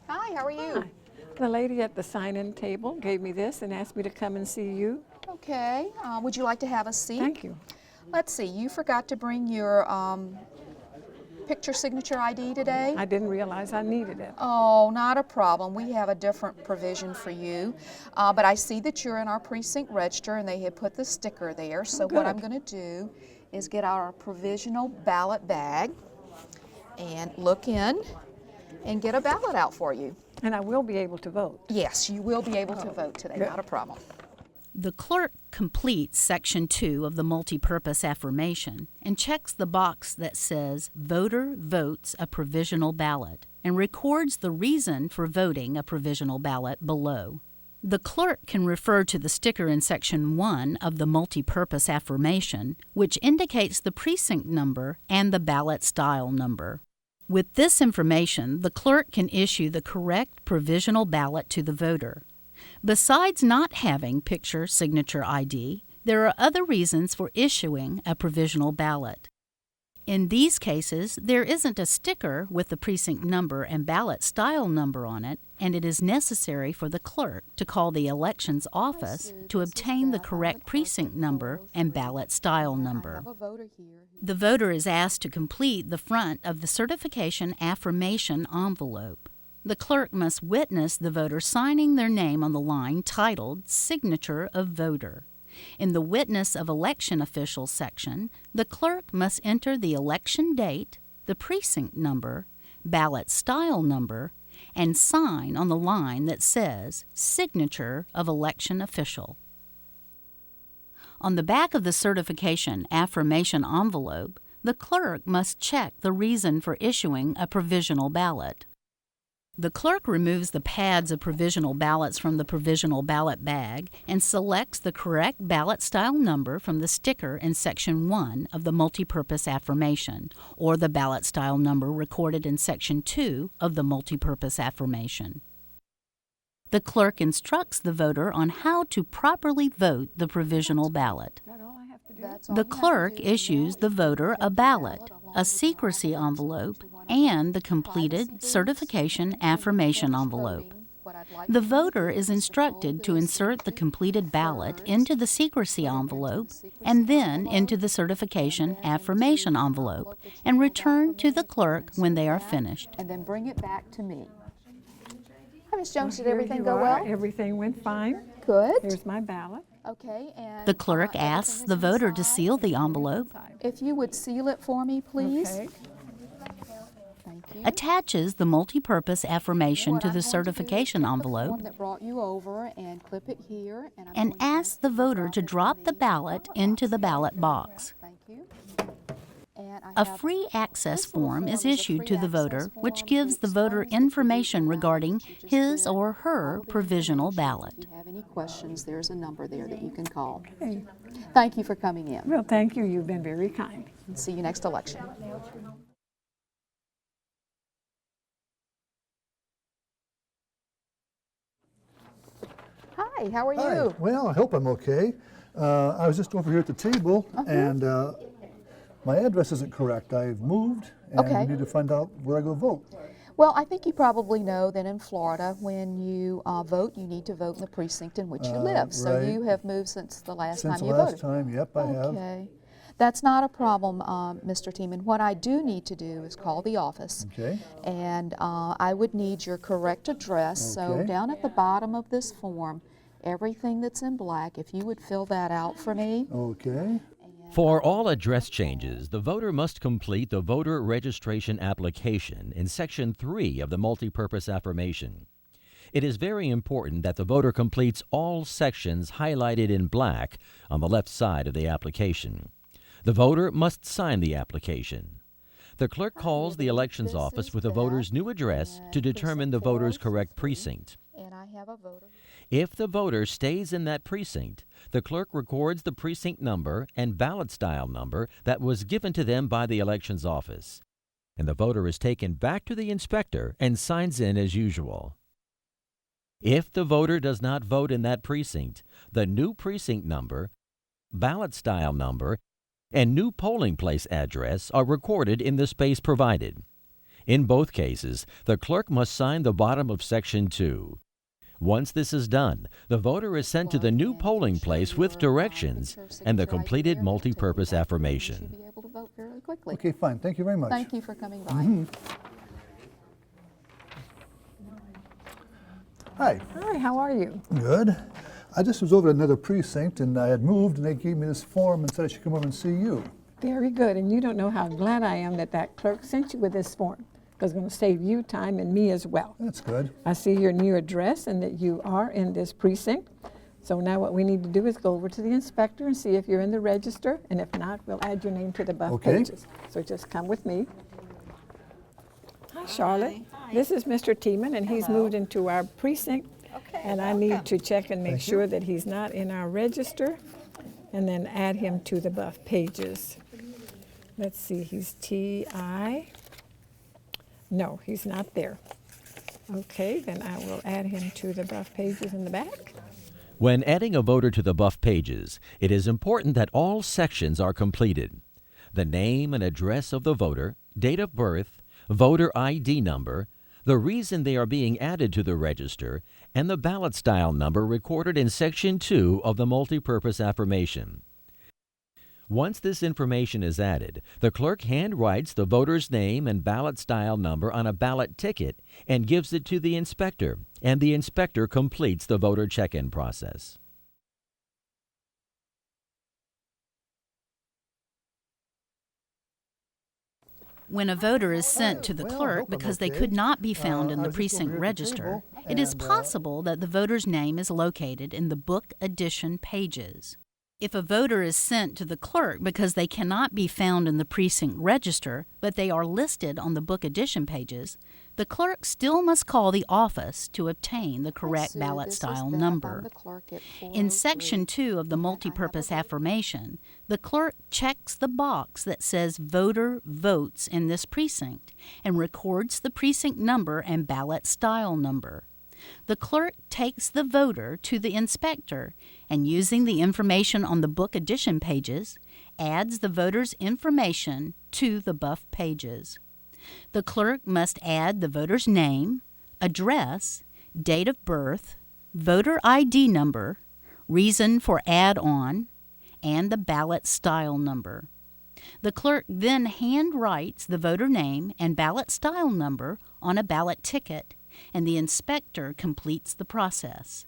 Hi, how are you? Hi. The lady at the sign-in table gave me this and asked me to come and see you. Okay, would you like to have a seat? Thank you. Let's see, you forgot to bring your picture signature ID today? I didn't realize I needed it. Oh, not a problem. We have a different provision for you. But I see that you're in our precinct register and they had put the sticker there. So what I'm going to do is get our provisional ballot bag and look in and get a ballot out for you. And I will be able to vote. Yes, you will be able to vote today, good. not a problem. The clerk completes Section 2 of the multipurpose affirmation and checks the box that says Voter votes a provisional ballot and records the reason for voting a provisional ballot below. The clerk can refer to the sticker in Section 1 of the multipurpose affirmation, which indicates the precinct number and the ballot style number. With this information, the clerk can issue the correct provisional ballot to the voter. Besides not having picture signature ID, there are other reasons for issuing a provisional ballot. In these cases, there isn't a sticker with the precinct number and ballot style number on it, and it is necessary for the clerk to call the elections office to obtain the correct precinct number and ballot style number. The voter is asked to complete the front of the certification affirmation envelope. The clerk must witness the voter signing their name on the line titled Signature of Voter. In the Witness of Election Officials section, the clerk must enter the election date, the precinct number, ballot style number, and sign on the line that says Signature of Election Official. On the back of the certification affirmation envelope, the clerk must check the reason for issuing a provisional ballot. The clerk removes the pads of provisional ballots from the provisional ballot bag and selects the correct ballot style number from the sticker in Section 1 of the multipurpose affirmation, or the ballot style number recorded in Section 2 of the multipurpose affirmation. The clerk instructs the voter on how to properly vote the provisional ballot. The clerk issues the voter a ballot, a secrecy envelope, and the completed certification affirmation envelope. The voter is instructed to insert the completed ballot into the secrecy envelope and then into the certification affirmation envelope and return to the clerk when they are finished. And then bring it back to me. Hi, Ms. Jones, did Here everything you go are. well? Everything went fine. Good. Here's my ballot. Okay, and The clerk asks the voter to seal the envelope, if you would seal it for me, please. Okay. Thank you. attaches the multipurpose affirmation What to I'm the going to do is certification take the envelope, form that brought you over and clip it here, and I'm and going to asks the voter to drop the ballot into the ballot box. Thank you. And I A have free access this little form is a issued free to the access voter, which form gives the voter explains the information provisional regarding ballot. You just his fill or her all the provisional information. ballot. If you have any questions, there's a number there that you can call. Okay. Thank you for coming in. Well, thank you. You've been very kind. And see you next election. Hi, how are Hi. you? Well, I hope I'm okay. I was just over here at the table, and my address isn't correct. I've moved, and Okay. I need to find out where I go vote. Well, I think you probably know that in Florida, when you vote, you need to vote in the precinct in which you live. So right. you have moved since the last Since time the you last voted. time, yep, I have. Okay. That's not a problem, Mr. Teeman. What I do need to do is call the office. Okay. And I would need your correct address. So Okay. down at the bottom of this form, everything that's in black, if you would fill that out for me. Okay. For all address changes, the voter must complete the voter registration application in Section 3 of the multipurpose affirmation. It is very important that the voter completes all sections highlighted in black on the left side of the application. The voter must sign the application. The clerk calls the elections office with the voter's new address to determine the voter's correct precinct. And I have a voter. If the voter stays in that precinct, the clerk records the precinct number and ballot style number that was given to them by the elections office, and the voter is taken back to the inspector and signs in as usual. If the voter does not vote in that precinct, the new precinct number, ballot style number, and new polling place address are recorded in the space provided. In both cases, the clerk must sign the bottom of Section 2. Once this is done, the voter is sent to the new polling place with directions and the completed multi-purpose affirmation. Be able to vote fairly quickly. Okay, fine. Thank you very much. Thank you for coming by. Hi. Hi, how are you? Good. I just was over at another precinct and I had moved and they gave me this form and said I should come over and see you. Very good. And you don't know how glad I am that that clerk sent you with this form, because it's going to save you time and me as well. That's good. I see your new address and that you are in this precinct. So now what we need to do is go over to the inspector and see if you're in the register, and if not, we'll add your name to the buff Okay. pages. So just come with me. Hi, Charlotte. This is Mr. Tiemann, and he's moved into our precinct. And I need to check and make sure that he's not in our register, and then add him to the buff pages. Let's see, he's TI. No, he's not there. Okay, then I will add him to the buff pages in the back. When adding a voter to the buff pages, it is important that all sections are completed. The name and address of the voter, date of birth, voter ID number, the reason they are being added to the register, and the ballot style number recorded in Section 2 of the multi-purpose affirmation. Once this information is added, the clerk handwrites the voter's name and ballot style number on a ballot ticket and gives it to the inspector, and the inspector completes the voter check-in process. When a voter is sent to the Well, I clerk hope I'm because they okay. could not be found in I the was just over precinct here at the register, table, it is and, possible that the voter's name is located in the book addition pages. If a voter is sent to the clerk because they cannot be found in the precinct register, but they are listed on the book addition pages, the clerk still must call the office to obtain the correct Sue, ballot this is style Beth. number. I'm the clerk at In 403. Section 2 of the multipurpose affirmation, the clerk checks the box that says Voter votes in this precinct and records the precinct number and ballot style number. The clerk takes the voter to the inspector and, using the information on the book addition pages, adds the voter's information to the buff pages. The clerk must add the voter's name, address, date of birth, voter ID number, reason for add-on, and the ballot style number. The clerk then handwrites the voter name and ballot style number on a ballot ticket, and the inspector completes the process.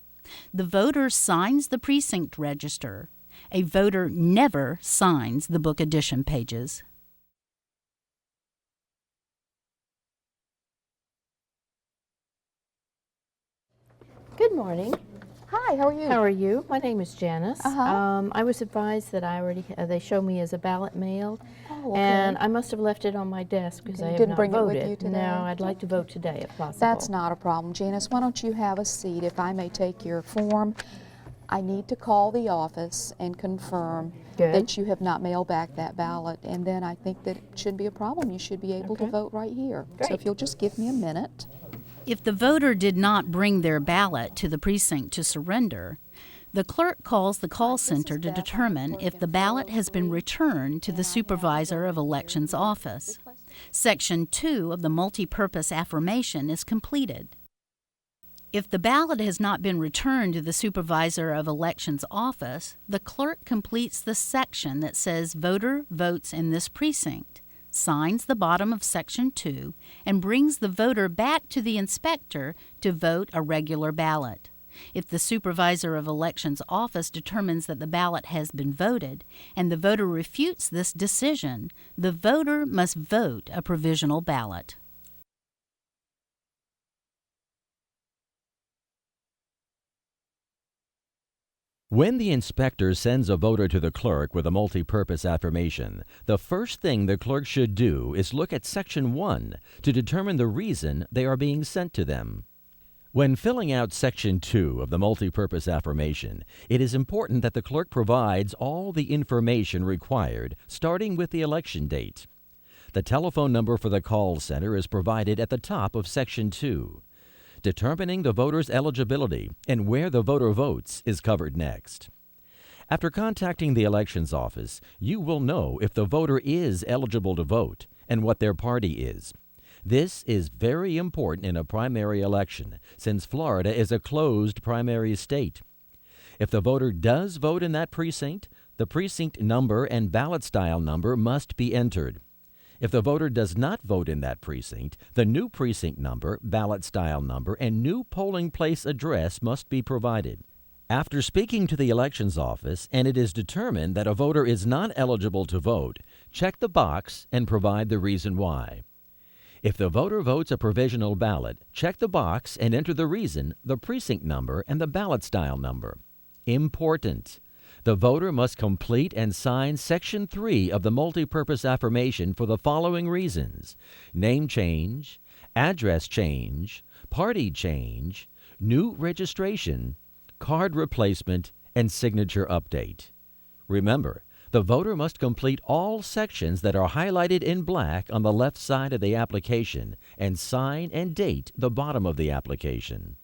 The voter signs the precinct register. A voter never signs the book addition pages. Good morning. Hi, how are you? How are you? My name is Janice. Uh-huh. I was advised that I already they show me as a ballot mailed, Oh, okay. and I must have left it on my desk because Okay, I you have didn't not bring it voted. with you today? No, I'd like to vote today if possible. That's not a problem. Janice, why don't you have a seat if I may take your form? I need to call the office and confirm Good. that you have not mailed back that ballot, and then I think that it shouldn't be a problem. You should be able to Okay. vote right here. So if Great. you'll just give me a minute. If the voter did not bring their ballot to the precinct to surrender, the clerk calls the call center to determine if the ballot has been returned to the Supervisor of Elections office. Section 2 of the multipurpose affirmation is completed. If the ballot has not been returned to the Supervisor of Elections office, the clerk completes the section that says Voter votes in this precinct, signs the bottom of Section 2, and brings the voter back to the inspector to vote a regular ballot. If the Supervisor of Elections office determines that the ballot has been voted and the voter refutes this decision, the voter must vote a provisional ballot. When the inspector sends a voter to the clerk with a multi-purpose affirmation, the first thing the clerk should do is look at Section 1 to determine the reason they are being sent to them. When filling out Section 2 of the multi-purpose affirmation, it is important that the clerk provides all the information required, starting with the election date. The telephone number for the call center is provided at the top of Section 2. Determining the voter's eligibility and where the voter votes is covered next. After contacting the elections office, you will know if the voter is eligible to vote and what their party is. This is very important in a primary election, since Florida is a closed primary state. If the voter does vote in that precinct, the precinct number and ballot style number must be entered. If the voter does not vote in that precinct, the new precinct number, ballot style number, and new polling place address must be provided. After speaking to the elections office and it is determined that a voter is not eligible to vote, check the box and provide the reason why. If the voter votes a provisional ballot, check the box and enter the reason, the precinct number, and the ballot style number. Important. The voter must complete and sign Section 3 of the multipurpose affirmation for the following reasons: name change, address change, party change, new registration, card replacement, and signature update. Remember, the voter must complete all sections that are highlighted in black on the left side of the application and sign and date the bottom of the application.